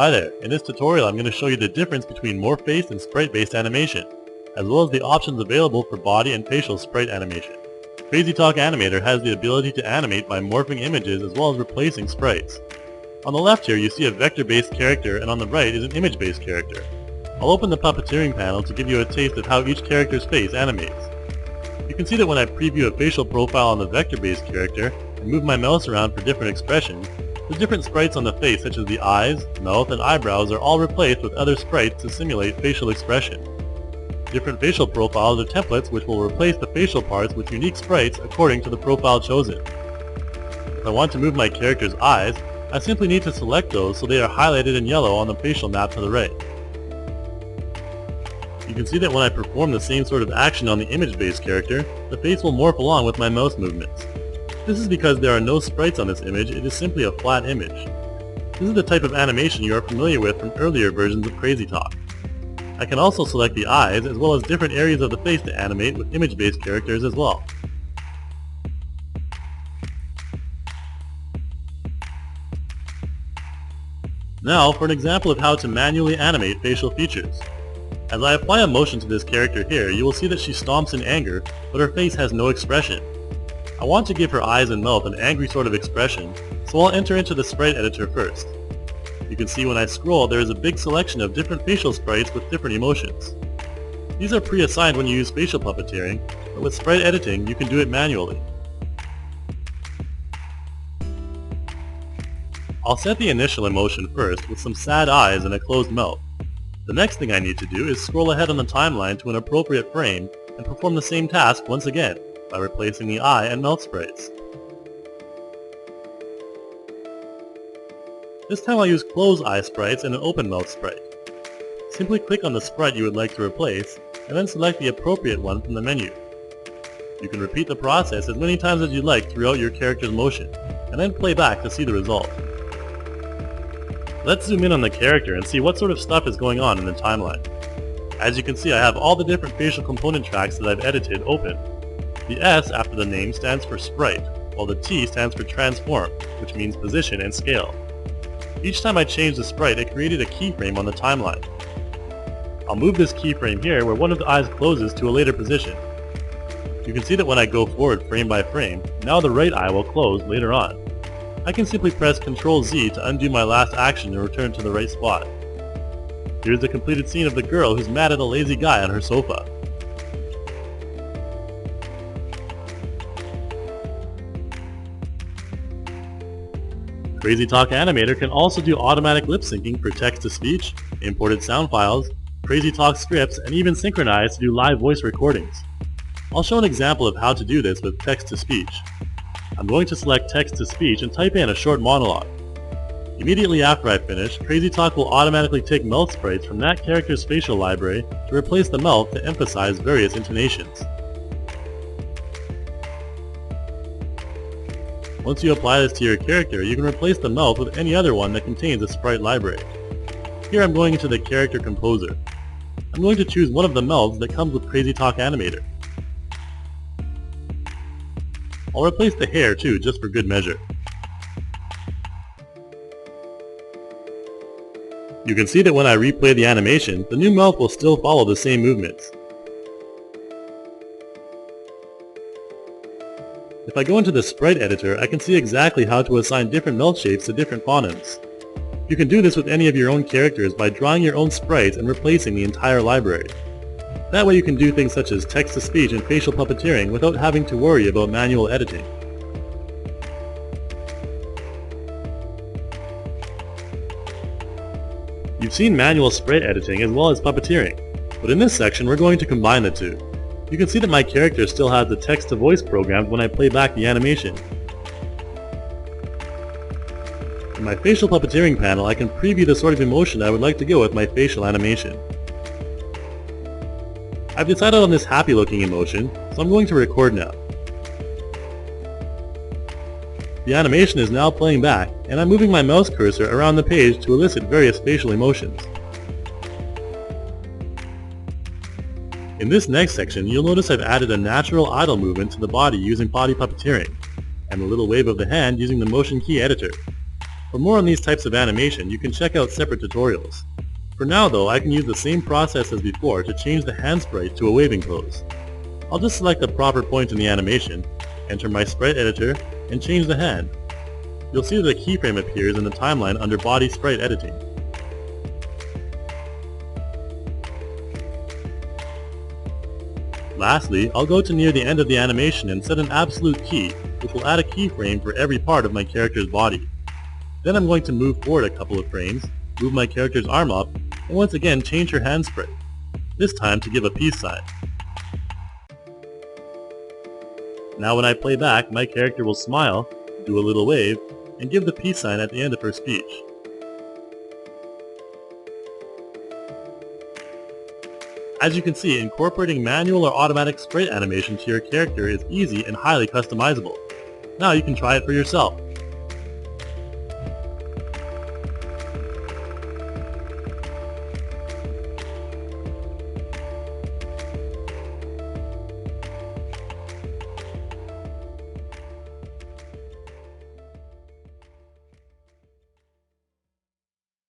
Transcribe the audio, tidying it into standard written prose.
Hi there, in this tutorial I'm going to show you the difference between morph-based and sprite-based animation, as well as the options available for body and facial sprite animation. CrazyTalk Animator has the ability to animate by morphing images as well as replacing sprites. On the left here you see a vector-based character, and on the right is an image-based character. I'll open the puppeteering panel to give you a taste of how each character's face animates. You can see that when I preview a facial profile on the vector-based character and move my mouse around for different expressions, the different sprites on the face, such as the eyes, mouth, and eyebrows, are all replaced with other sprites to simulate facial expression. Different facial profiles are templates which will replace the facial parts with unique sprites according to the profile chosen. If I want to move my character's eyes, I simply need to select those so they are highlighted in yellow on the facial map to the right. You can see that when I perform the same sort of action on the image-based character, the face will morph along with my mouse movements. This is because there are no sprites on this image, it is simply a flat image. This is the type of animation you are familiar with from earlier versions of CrazyTalk. I can also select the eyes as well as different areas of the face to animate with image-based characters as well. Now for an example of how to manually animate facial features. As I apply a motion to this character here, you will see that she stomps in anger, but her face has no expression. I want to give her eyes and mouth an angry sort of expression, so I'll enter into the sprite editor first. You can see when I scroll there is a big selection of different facial sprites with different emotions. These are pre-assigned when you use facial puppeteering, but with sprite editing you can do it manually. I'll set the initial emotion first with some sad eyes and a closed mouth. The next thing I need to do is scroll ahead on the timeline to an appropriate frame and perform the same task once again, by replacing the eye and mouth sprites. This time I'll use closed eye sprites and an open mouth sprite. Simply click on the sprite you would like to replace, and then select the appropriate one from the menu. You can repeat the process as many times as you like throughout your character's motion, and then play back to see the result. Let's zoom in on the character and see what sort of stuff is going on in the timeline. As you can see, I have all the different facial component tracks that I've edited open. The S after the name stands for sprite, while the T stands for transform, which means position and scale. Each time I change the sprite, it created a keyframe on the timeline. I'll move this keyframe here where one of the eyes closes to a later position. You can see that when I go forward frame by frame, now the right eye will close later on. I can simply press Ctrl Z to undo my last action and return to the right spot. Here's the completed scene of the girl who's mad at a lazy guy on her sofa. CrazyTalk Animator can also do automatic lip syncing for text-to-speech, imported sound files, CrazyTalk scripts, and even synchronize to do live voice recordings. I'll show an example of how to do this with text-to-speech. I'm going to select text-to-speech and type in a short monologue. Immediately after I finish, CrazyTalk will automatically take mouth sprites from that character's facial library to replace the mouth to emphasize various intonations. Once you apply this to your character, you can replace the mouth with any other one that contains a sprite library. Here I'm going into the character composer. I'm going to choose one of the mouths that comes with CrazyTalk Animator. I'll replace the hair too, just for good measure. You can see that when I replay the animation, the new mouth will still follow the same movements. If I go into the sprite editor, I can see exactly how to assign different mouth shapes to different phonemes. You can do this with any of your own characters by drawing your own sprites and replacing the entire library. That way you can do things such as text-to-speech and facial puppeteering without having to worry about manual editing. You've seen manual sprite editing as well as puppeteering, but in this section we're going to combine the two. You can see that my character still has the text-to-voice programmed when I play back the animation. In my facial puppeteering panel, I can preview the sort of emotion I would like to go with my facial animation. I've decided on this happy-looking emotion, so I'm going to record now. The animation is now playing back, and I'm moving my mouse cursor around the page to elicit various facial emotions. In this next section, you'll notice I've added a natural idle movement to the body using body puppeteering, and a little wave of the hand using the motion key editor. For more on these types of animation, you can check out separate tutorials. For now though, I can use the same process as before to change the hand sprite to a waving pose. I'll just select the proper point in the animation, enter my sprite editor, and change the hand. You'll see that a keyframe appears in the timeline under Body Sprite Editing. Lastly, I'll go to near the end of the animation and set an absolute key, which will add a keyframe for every part of my character's body. Then I'm going to move forward a couple of frames, move my character's arm up, and once again change her hand sprite, this time to give a peace sign. Now when I play back, my character will smile, do a little wave, and give the peace sign at the end of her speech. As you can see, incorporating manual or automatic sprite animation to your character is easy and highly customizable. Now you can try it for yourself.